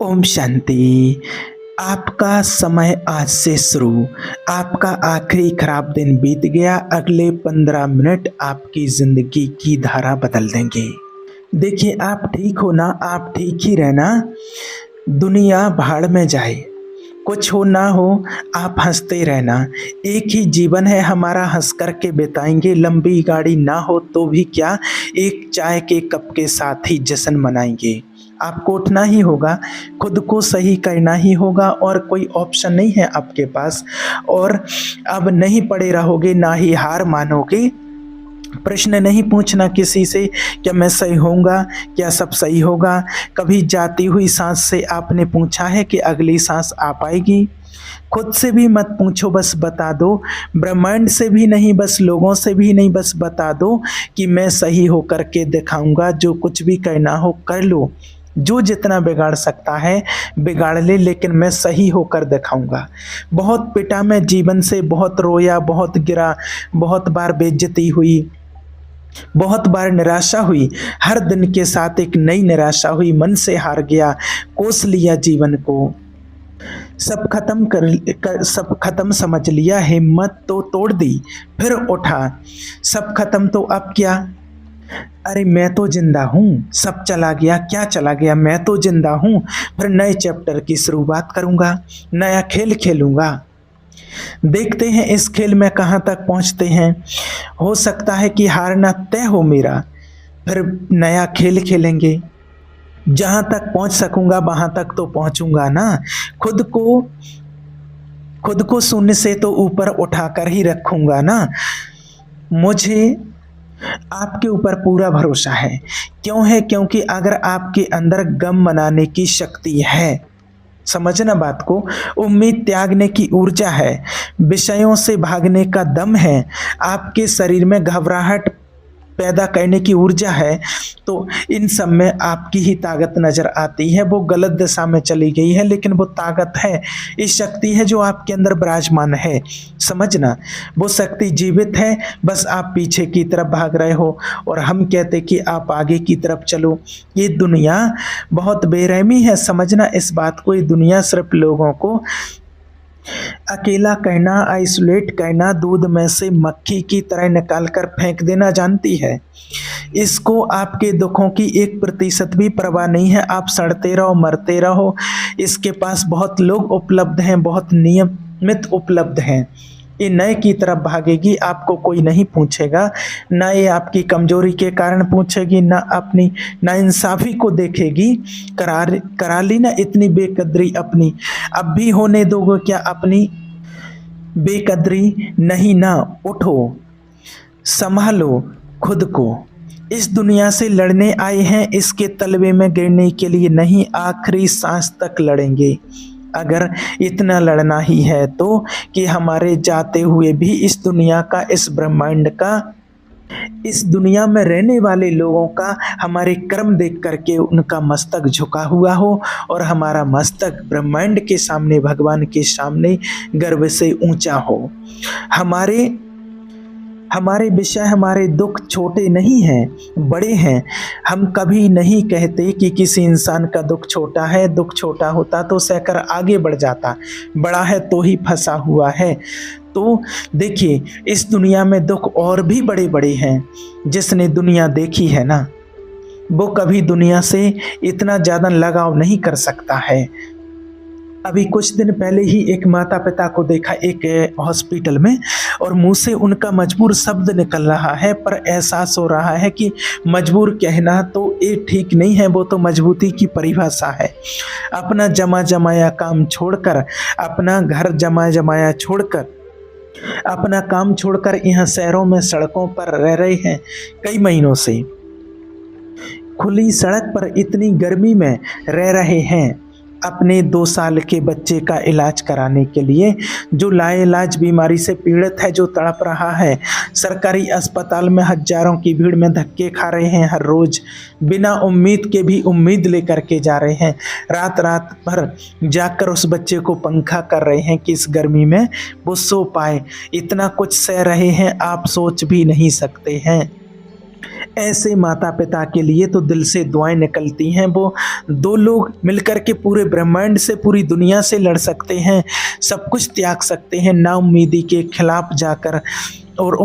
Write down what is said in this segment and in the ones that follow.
ओम शांति। आपका समय आज से शुरू। आपका आखिरी खराब दिन बीत गया। अगले 15 मिनट आपकी ज़िंदगी की धारा बदल देंगे। देखिए, आप ठीक हो ना, आप ठीक ही रहना। दुनिया भाड़ में जाए, कुछ हो ना हो, आप हंसते रहना। एक ही जीवन है हमारा, हंस कर के बिताएंगे। लंबी गाड़ी ना हो तो भी क्या, एक चाय के कप के साथ ही जश्न मनाएंगे। आपको उठना ही होगा, खुद को सही करना ही होगा और कोई ऑप्शन नहीं है आपके पास। और अब नहीं पड़े रहोगे, ना ही हार मानोगे। प्रश्न नहीं पूछना किसी से, क्या मैं सही होऊंगा, क्या सब सही होगा। कभी जाती हुई सांस से आपने पूछा है कि अगली सांस आ पाएगी? खुद से भी मत पूछो, बस बता दो। ब्रह्मांड से भी नहीं, बस लोगों से भी नहीं, बस बता दो कि मैं सही होकर के दिखाऊंगा। जो कुछ भी करना हो कर लो, जो जितना बिगाड़ सकता है बिगाड़ ले, लेकिन मैं सही होकर दिखाऊंगा। बहुत पिटा मैं जीवन से, बहुत रोया, बहुत गिरा, बहुत बार बेइज्जती हुई, बहुत बार निराशा हुई। हर दिन के साथ एक नई निराशा हुई, मन से हार गया, कोस लिया जीवन को। सब खत्म समझ लिया, हिम्मत तो तोड़ दी, फिर उठा। सब खत्म तो अब क्या, अरे मैं तो जिंदा हूँ। सब चला गया, क्या चला गया, मैं तो जिंदा हूँ। फिर नए चैप्टर की शुरुआत करूँगा, नया खेल खेलूँगा। देखते हैं इस खेल में कहाँ तक पहुँचते हैं। हो सकता है कि हारना तय हो मेरा, फिर नया खेल खेलेंगे। जहाँ तक पहुँच सकूँगा वहाँ तक तो पहुँचूँगा ना। खुद को शून्य से तो ऊपर उठाकर ही रखूँगा ना। मुझे आपके ऊपर पूरा भरोसा है। क्यों है? क्योंकि अगर आपके अंदर गम मनाने की शक्ति है, समझना बात को, उम्मीद त्यागने की ऊर्जा है, विषयों से भागने का दम है, आपके शरीर में घबराहट पैदा करने की ऊर्जा है, तो इन सब में आपकी ही ताकत नजर आती है। वो गलत दिशा में चली गई है, लेकिन वो ताकत है, इस शक्ति है जो आपके अंदर विराजमान है। समझना, वो शक्ति जीवित है, बस आप पीछे की तरफ भाग रहे हो और हम कहते कि आप आगे की तरफ चलो। ये दुनिया बहुत बेरहमी है, समझना इस बात को। ये दुनिया सिर्फ लोगों को अकेला कहना, आइसोलेट करना, दूध में से मक्खी की तरह निकाल कर फेंक देना जानती है। इसको आपके दुखों की 1% भी परवाह नहीं है। आप सड़ते रहो, मरते रहो। इसके पास बहुत लोग उपलब्ध हैं, बहुत नियमित उपलब्ध हैं। ये नए की तरफ भागेगी, आपको कोई नहीं पूछेगा। ना ये आपकी कमजोरी के कारण पूछेगी, ना अपनी नाइंसाफ़ी को देखेगी। करा ली ना इतनी बेकदरी अपनी, अब भी होने दोगे क्या अपनी बेकदरी? नहीं ना। उठो, संभालो खुद को। इस दुनिया से लड़ने आए हैं, इसके तलवे में गिरने के लिए नहीं, आखिरी सांस तक लड़ेंगे। अगर इतना लड़ना ही है तो कि हमारे जाते हुए भी इस दुनिया का, इस ब्रह्मांड का, इस दुनिया में रहने वाले लोगों का हमारे कर्म देख करके उनका मस्तक झुका हुआ हो और हमारा मस्तक ब्रह्मांड के सामने, भगवान के सामने गर्व से ऊंचा हो। हमारे विषय, हमारे दुख छोटे नहीं हैं, बड़े हैं। हम कभी नहीं कहते कि किसी इंसान का दुख छोटा है। दुख छोटा होता तो सहकर आगे बढ़ जाता, बड़ा है तो ही फंसा हुआ है। तो देखिए, इस दुनिया में दुख और भी बड़े बड़े हैं। जिसने दुनिया देखी है ना, वो कभी दुनिया से इतना ज़्यादा लगाव नहीं कर सकता है। अभी कुछ दिन पहले ही एक माता पिता को देखा एक हॉस्पिटल में, और मुंह से उनका मजबूर शब्द निकल रहा है, पर एहसास हो रहा है कि मजबूर कहना तो ये ठीक नहीं है, वो तो मजबूती की परिभाषा है। अपना जमा जमाया काम छोड़कर, अपना घर जमा जमाया छोड़कर, अपना काम छोड़कर यहाँ शहरों में सड़कों पर रह रहे हैं कई महीनों से। खुली सड़क पर इतनी गर्मी में रह रहे हैं अपने 2 साल के बच्चे का इलाज कराने के लिए, जो लाइलाज बीमारी से पीड़ित है, जो तड़प रहा है। सरकारी अस्पताल में हजारों की भीड़ में धक्के खा रहे हैं हर रोज़, बिना उम्मीद के भी उम्मीद लेकर के जा रहे हैं। रात रात भर जाकर उस बच्चे को पंखा कर रहे हैं कि इस गर्मी में वो सो पाए। इतना कुछ सह रहे हैं, आप सोच भी नहीं सकते हैं। ऐसे माता पिता के लिए तो दिल से दुआएं निकलती हैं। वो दो लोग मिलकर के पूरे ब्रह्मांड से, पूरी दुनिया से लड़ सकते हैं, सब कुछ त्याग सकते हैं, नाउम्मीदी के खिलाफ जाकर और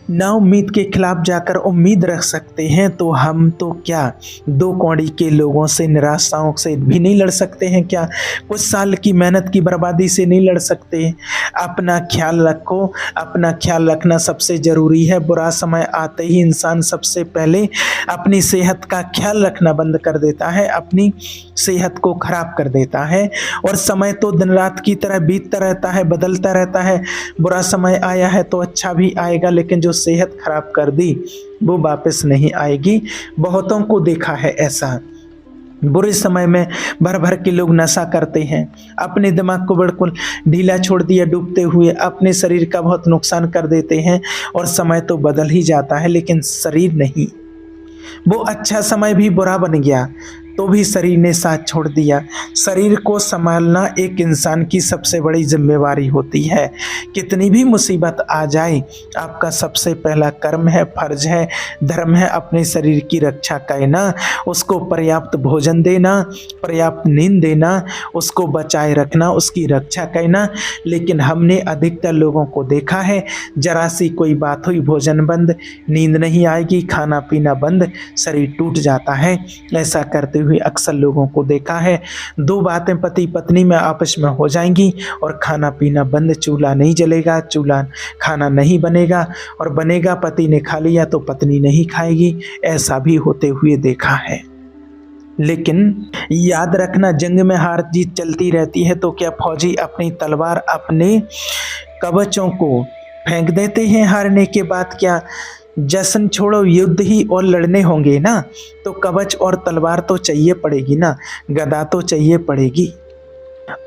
नाउम्मीद के खिलाफ जाकर उम्मीद रख सकते हैं। तो हम तो क्या दो कौड़ी के लोगों से, निराशाओं से भी नहीं लड़ सकते हैं क्या? कुछ साल की मेहनत की बर्बादी से नहीं लड़ सकते? अपना ख्याल रखो, अपना ख्याल रखना सबसे ज़रूरी है। बुरा समय आते ही इंसान सबसे पहले अपनी सेहत का ख्याल रखना बंद कर देता है, अपनी सेहत को खराब कर देता है। और समय तो दिन रात की तरह बीतता रहता है, बदलता रहता है। बुरा समय आया है तो अच्छा भी आएगा, लेकिन जो सेहत खराब कर दी वो वापस नहीं आएगी। बहुतों को देखा है ऐसा। बुरे समय में भर भर के लोग नशा करते हैं, अपने दिमाग को बिल्कुल ढीला छोड़ दिया, डूबते हुए अपने शरीर का बहुत नुकसान कर देते हैं। और समय तो बदल ही जाता है, लेकिन शरीर नहीं। वो अच्छा समय भी बुरा बन गया तो भी शरीर ने साथ छोड़ दिया। शरीर को संभालना एक इंसान की सबसे बड़ी जिम्मेवारी होती है। कितनी भी मुसीबत आ जाए, आपका सबसे पहला कर्म है, फर्ज है, धर्म है अपने शरीर की रक्षा करना, उसको पर्याप्त भोजन देना, पर्याप्त नींद देना, उसको बचाए रखना, उसकी रक्षा करना। लेकिन हमने अधिकतर लोगों को देखा है, जरा सी कोई बात हुई, भोजन बंद, नींद नहीं आएगी, खाना पीना बंद, शरीर टूट जाता है। ऐसा करते हुए अक्सर लोगों को देखा है। दो बातें पति पत्नी में आपस में हो जाएंगी और खाना पीना बंद, चूल्हा नहीं जलेगा, चूल्हा खाना नहीं बनेगा, और बनेगा पति ने खा लिया तो पत्नी नहीं खाएगी। ऐसा भी होते हुए देखा है। लेकिन याद रखना, जंग में हार जीत चलती रहती है तो क्या फौजी अपनी तलवार, अपने कवचों को फेंक देते हैं हारने के बाद? क्या जश्न छोड़ो, युद्ध ही और लड़ने होंगे ना, तो कवच और तलवार तो चाहिए पड़ेगी ना, गदा तो चाहिए पड़ेगी।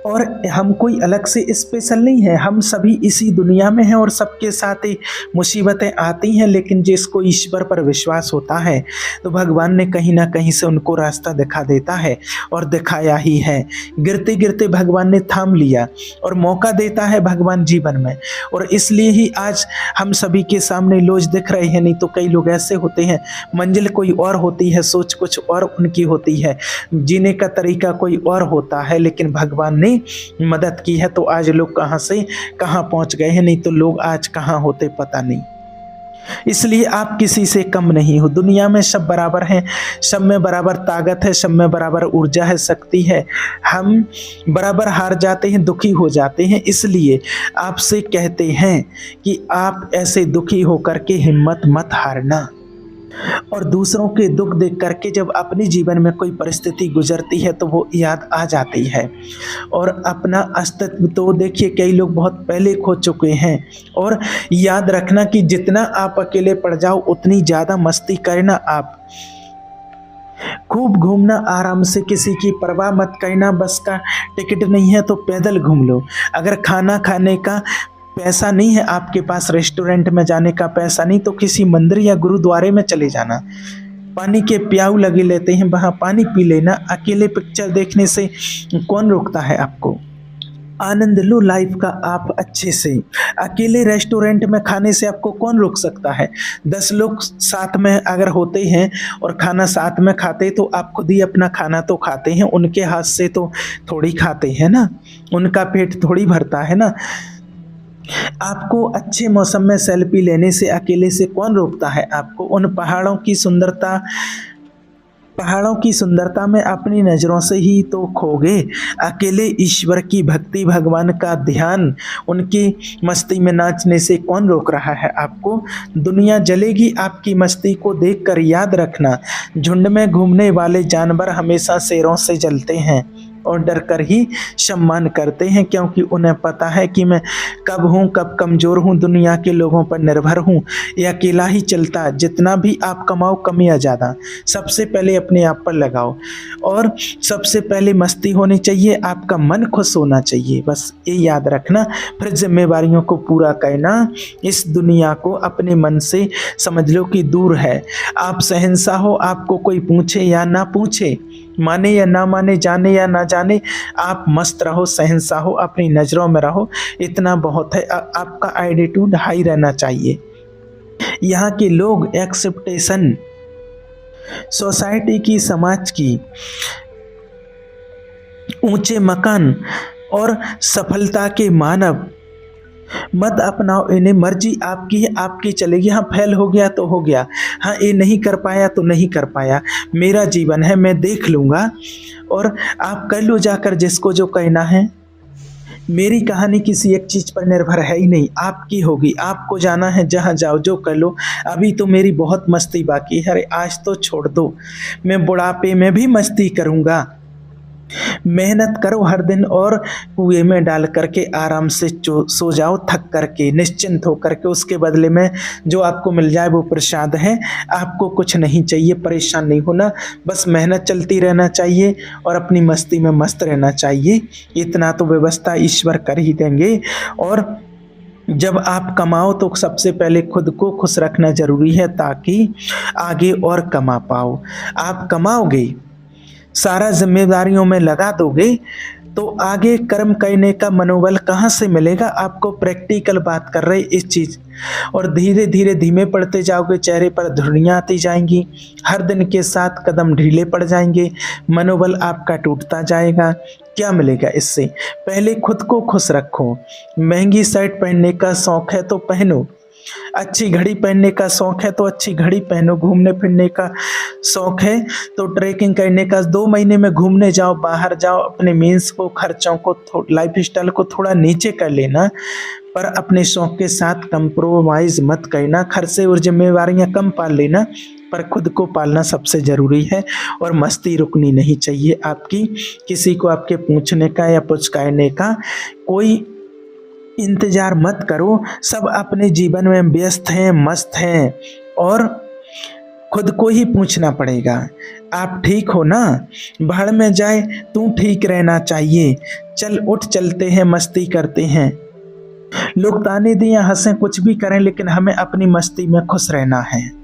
और हम कोई अलग से स्पेशल नहीं है, हम सभी इसी दुनिया में हैं और सबके साथ ही मुसीबतें आती हैं। लेकिन जिसको ईश्वर पर विश्वास होता है तो भगवान ने कहीं ना कहीं से उनको रास्ता दिखा देता है, और दिखाया ही है। गिरते गिरते भगवान ने थाम लिया और मौका देता है भगवान जीवन में। और इसलिए ही आज हम सभी के सामने लोज दिख रहे हैं। नहीं तो कई लोग ऐसे होते हैं, मंजिल कोई और होती है, सोच कुछ और उनकी होती है, जीने का तरीका कोई और होता है, लेकिन भगवान ने मदद की है तो आज लोग कहां से कहां पहुंच गए हैं। नहीं तो लोग आज कहां होते पता नहीं। इसलिए आप किसी से कम नहीं हो। दुनिया में सब बराबर हैं, सब में बराबर ताकत है, सब में बराबर ऊर्जा है, शक्ति है। हम बराबर हार जाते हैं, दुखी हो जाते हैं। इसलिए आपसे कहते हैं कि आप ऐसे दुखी होकर के हिम्मत मत हारना। और दूसरों के दुख देख करके जब अपने जीवन में कोई परिस्थिति गुजरती है तो वो याद आ जाती है। और अपना अस्तित्व तो देखिए कई लोग बहुत पहले खो चुके हैं। और याद रखना कि जितना आप अकेले पड़ जाओ उतनी ज़्यादा मस्ती करना, आप खूब घूमना, आराम से, किसी की परवाह मत करना। बस का टिकट नहीं है तो पैदल घूम लो। अगर खाना खाने का पैसा नहीं है आपके पास, रेस्टोरेंट में जाने का पैसा नहीं, तो किसी मंदिर या गुरुद्वारे में चले जाना। पानी के प्याऊ लगे लेते हैं, वहाँ पानी पी लेना। अकेले पिक्चर देखने से कौन रोकता है आपको? आनंद लो लाइफ का आप अच्छे से। अकेले रेस्टोरेंट में खाने से आपको कौन रोक सकता है? 10 लोग साथ में अगर होते हैं और खाना साथ में खाते तो आप खुद ही अपना खाना तो खाते हैं, उनके हाथ से तो थोड़ी खाते हैं ना, उनका पेट थोड़ी भरता है ना। आपको अच्छे मौसम में सेल्फी लेने से अकेले से कौन रोकता है आपको? उन पहाड़ों की सुंदरता में अपनी नज़रों से ही तो खोगे। अकेले ईश्वर की भक्ति, भगवान का ध्यान, उनकी मस्ती में नाचने से कौन रोक रहा है आपको? दुनिया जलेगी आपकी मस्ती को देखकर। याद रखना, झुंड में घूमने वाले जानवर हमेशा शेरों से जलते हैं और डर कर ही सम्मान करते हैं, क्योंकि उन्हें पता है कि मैं कब हूँ, कब कमज़ोर हूँ, दुनिया के लोगों पर निर्भर हूँ। ये अकेला ही चलता। जितना भी आप कमाओ कम या ज़्यादा, सबसे पहले अपने आप पर लगाओ। और सबसे पहले मस्ती होनी चाहिए, आपका मन खुश होना चाहिए। बस ये याद रखना। फिर जिम्मेवारियों को पूरा करना। इस दुनिया को अपने मन से समझ लो कि दूर है। आप शहंशाह हो, आपको कोई पूछे या ना पूछे, माने या ना माने, जाने या ना जाने, आप मस्त रहो, शहंशाह हो, अपनी नज़रों में रहो, इतना बहुत है। आपका एटीट्यूड हाई रहना चाहिए। यहाँ के लोग एक्सेप्टेशन, सोसाइटी की, समाज की, ऊंचे मकान और सफलता के मानव मत अपनाओ इन्हें। मर्जी आपकी है, आपकी चलेगी। हाँ, फेल हो गया तो हो गया, हाँ ये नहीं कर पाया तो नहीं कर पाया, मेरा जीवन है, मैं देख लूँगा और आप कर लो जाकर जिसको जो कहना है। मेरी कहानी किसी एक चीज़ पर निर्भर है ही नहीं, आपकी होगी, आपको जाना है जहाँ जाओ, जो कर लो। अभी तो मेरी बहुत मस्ती बाकी है, अरे आज तो छोड़ दो, मैं बुढ़ापे में भी मस्ती करूँगा। मेहनत करो हर दिन और कुएं में डाल करके आराम से सो जाओ, थक करके, निश्चिंत हो करके। उसके बदले में जो आपको मिल जाए वो प्रसाद है। आपको कुछ नहीं चाहिए, परेशान नहीं होना, बस मेहनत चलती रहना चाहिए और अपनी मस्ती में मस्त रहना चाहिए। इतना तो व्यवस्था ईश्वर कर ही देंगे। और जब आप कमाओ तो सबसे पहले खुद को खुश रखना जरूरी है, ताकि आगे और कमा पाओ। आप कमाओगे, सारा जिम्मेदारियों में लगा दोगे तो आगे कर्म करने का मनोबल कहाँ से मिलेगा आपको। प्रैक्टिकल बात कर रहे इस चीज़। और धीरे धीरे धीमे पड़ते जाओगे, चेहरे पर धुर्रियाँ आती जाएंगी, हर दिन के साथ कदम ढीले पड़ जाएंगे, मनोबल आपका टूटता जाएगा। क्या मिलेगा इससे? पहले खुद को खुश रखो। महंगी शर्ट पहनने का शौक़ है तो पहनो, अच्छी घड़ी पहनने का शौक़ है तो अच्छी घड़ी पहनो, घूमने फिरने का शौक़ है तो ट्रैकिंग करने का 2 महीने में घूमने जाओ, बाहर जाओ, अपने मीन्स को, खर्चों को, लाइफ स्टाइल को थोड़ा नीचे कर लेना, पर अपने शौक़ के साथ कंप्रोमाइज़ मत करना। खर्चे और जिम्मेवारियाँ कम पाल लेना, पर खुद को पालना सबसे ज़रूरी है। और मस्ती रुकनी नहीं चाहिए आपकी। किसी को आपके पूछने का या पुचकारने का कोई इंतज़ार मत करो, सब अपने जीवन में व्यस्त हैं, मस्त हैं और खुद को ही पूछना पड़ेगा, आप ठीक हो ना? भाड़ में जाए तू ठीक रहना चाहिए, चल उठ चलते हैं, मस्ती करते हैं। लोग ताने दें या हंसें, कुछ भी करें, लेकिन हमें अपनी मस्ती में खुश रहना है।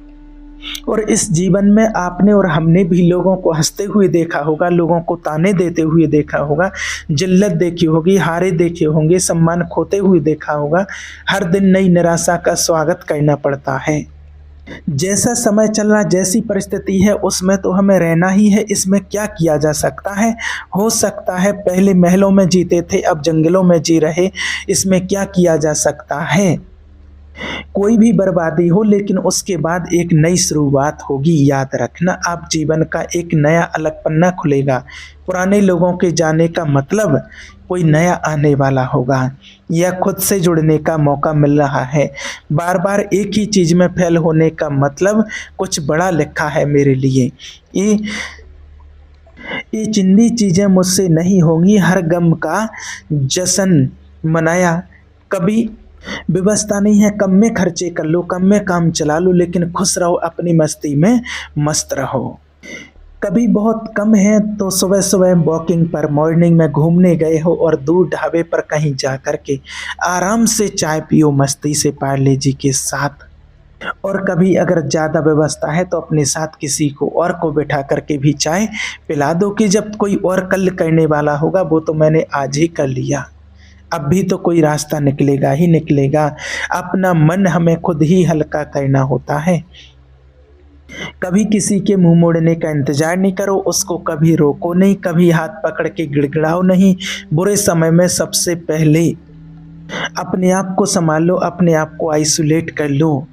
और इस जीवन में आपने और हमने भी लोगों को हंसते हुए देखा होगा, लोगों को ताने देते हुए देखा होगा, जिल्लत देखी होगी, हारे देखे होंगे, सम्मान खोते हुए देखा होगा। हर दिन नई निराशा का स्वागत करना पड़ता है। जैसा समय चल रहा, जैसी परिस्थिति है उसमें तो हमें रहना ही है। इसमें क्या किया जा सकता है? हो सकता है पहले महलों में जीते थे, अब जंगलों में जी रहे, इसमें क्या किया जा सकता है? कोई भी बर्बादी हो, लेकिन उसके बाद एक नई शुरुआत होगी। याद रखना, आप जीवन का एक नया अलग पन्ना खुलेगा। पुराने लोगों के जाने का मतलब कोई नया आने वाला होगा, या खुद से जुड़ने का मौका मिल रहा है। बार बार एक ही चीज़ में फेल होने का मतलब कुछ बड़ा लिखा है मेरे लिए। ये चिंदी चीज़ें मुझसे नहीं होंगी। हर गम का जश्न मनाया कभी व्यवस्था नहीं है। कम में खर्चे कर लो, कम में काम चला लो, लेकिन खुश रहो, अपनी मस्ती में मस्त रहो। कभी बहुत कम है तो सुबह सुबह वॉकिंग पर, मॉर्निंग में घूमने गए हो और दूर ढाबे पर कहीं जा कर के आराम से चाय पियो मस्ती से पार्ले जी के साथ। और कभी अगर ज़्यादा व्यवस्था है तो अपने साथ किसी को और को बैठा करके भी चाय पिला दो, कि जब कोई और कल करने वाला होगा वो तो मैंने आज ही कर लिया। अब भी तो कोई रास्ता निकलेगा ही निकलेगा। अपना मन हमें खुद ही हल्का करना होता है। कभी किसी के मुंह मोड़ने का इंतजार नहीं करो, उसको कभी रोको नहीं, कभी हाथ पकड़ के गिड़गिड़ाओ नहीं। बुरे समय में सबसे पहले अपने आप को संभालो, अपने आप को आइसोलेट कर लो।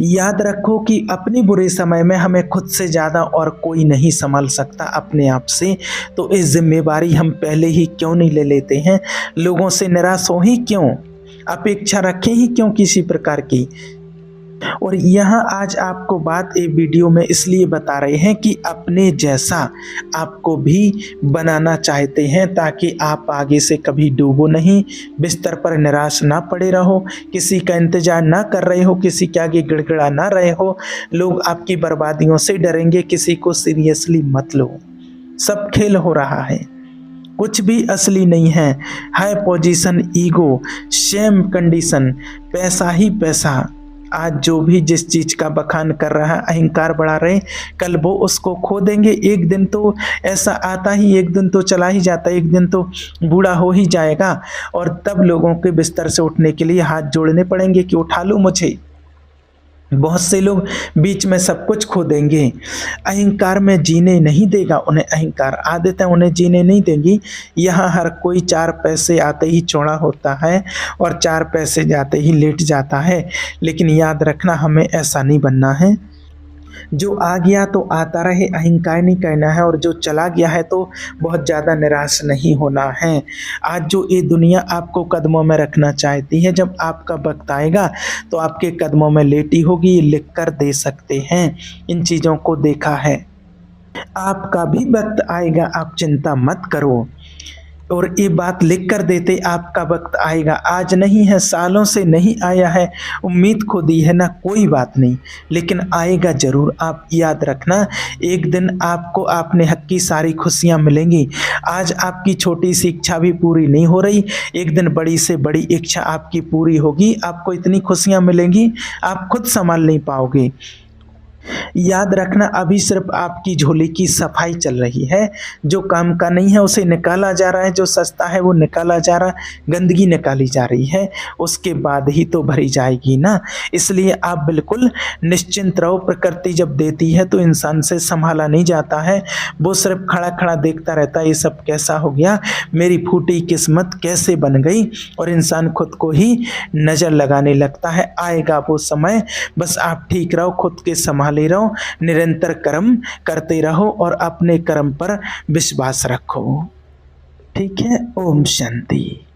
याद रखो कि अपने बुरे समय में हमें खुद से ज़्यादा और कोई नहीं संभाल सकता अपने आप से। तो इस जिम्मेवारी हम पहले ही क्यों नहीं ले लेते हैं? लोगों से निराश हो ही क्यों, अपेक्षा रखें ही क्यों किसी प्रकार की? और यहाँ आज आपको बात एक वीडियो में इसलिए बता रहे हैं कि अपने जैसा आपको भी बनाना चाहते हैं, ताकि आप आगे से कभी डूबो नहीं, बिस्तर पर निराश ना पड़े रहो, किसी का इंतजार ना कर रहे हो, किसी के आगे गिड़गिड़ा ना रहे हो। लोग आपकी बर्बादियों से डरेंगे, किसी को सीरियसली मत लो। सब खेल हो रहा है, कुछ भी असली नहीं है। High position, ego, shame condition, पैसा ही पैसा। आज जो भी जिस चीज़ का बखान कर रहा है, अहंकार बढ़ा रहे, कल वो उसको खो देंगे। एक दिन तो ऐसा आता ही, एक दिन तो चला ही जाता, एक दिन तो बूढ़ा हो ही जाएगा। और तब लोगों के बिस्तर से उठने के लिए हाथ जोड़ने पड़ेंगे कि उठा लो मुझे। बहुत से लोग बीच में सब कुछ खो देंगे। अहंकार में जीने नहीं देगा, उन्हें अहंकार आदतें उन्हें जीने नहीं देंगी। यहाँ हर कोई 4 पैसे आते ही चौड़ा होता है और 4 पैसे जाते ही लेट जाता है। लेकिन याद रखना, हमें ऐसा नहीं बनना है। जो आ गया तो आता रहे, अहंकार नहीं करना है, और जो चला गया है तो बहुत ज़्यादा निराश नहीं होना है। आज जो ये दुनिया आपको कदमों में रखना चाहती है, जब आपका वक्त आएगा तो आपके कदमों में लेटी होगी, ये लिख कर दे सकते हैं। इन चीज़ों को देखा है। आपका भी वक्त आएगा, आप चिंता मत करो। और ये बात लिख कर देते, आपका वक्त आएगा, आज नहीं है, सालों से नहीं आया है, उम्मीद खो दी है ना, कोई बात नहीं, लेकिन आएगा ज़रूर। आप याद रखना, एक दिन आपको अपने हक की सारी खुशियाँ मिलेंगी। आज आपकी छोटी सी इच्छा भी पूरी नहीं हो रही, एक दिन बड़ी से बड़ी इच्छा आपकी पूरी होगी, आपको इतनी खुशियाँ मिलेंगी आप खुद संभाल नहीं पाओगे। याद रखना, अभी सिर्फ आपकी झोली की सफाई चल रही है। जो काम का नहीं है उसे निकाला जा रहा है, जो सस्ता है वो निकाला जा रहा है, गंदगी निकाली जा रही है, उसके बाद ही तो भरी जाएगी ना। इसलिए आप बिल्कुल निश्चिंत रहो। प्रकृति जब देती है तो इंसान से संभाला नहीं जाता है, वो सिर्फ खड़ा खड़ा देखता रहता है, ये सब कैसा हो गया, मेरी फूटी किस्मत कैसे बन गई, और इंसान खुद को ही नज़र लगाने लगता है। आएगा वो समय, बस आप ठीक रहो, खुद के संभाल ले रहो, निरंतर कर्म करते रहो और अपने कर्म पर विश्वास रखो। ठीक है। ओम शांति।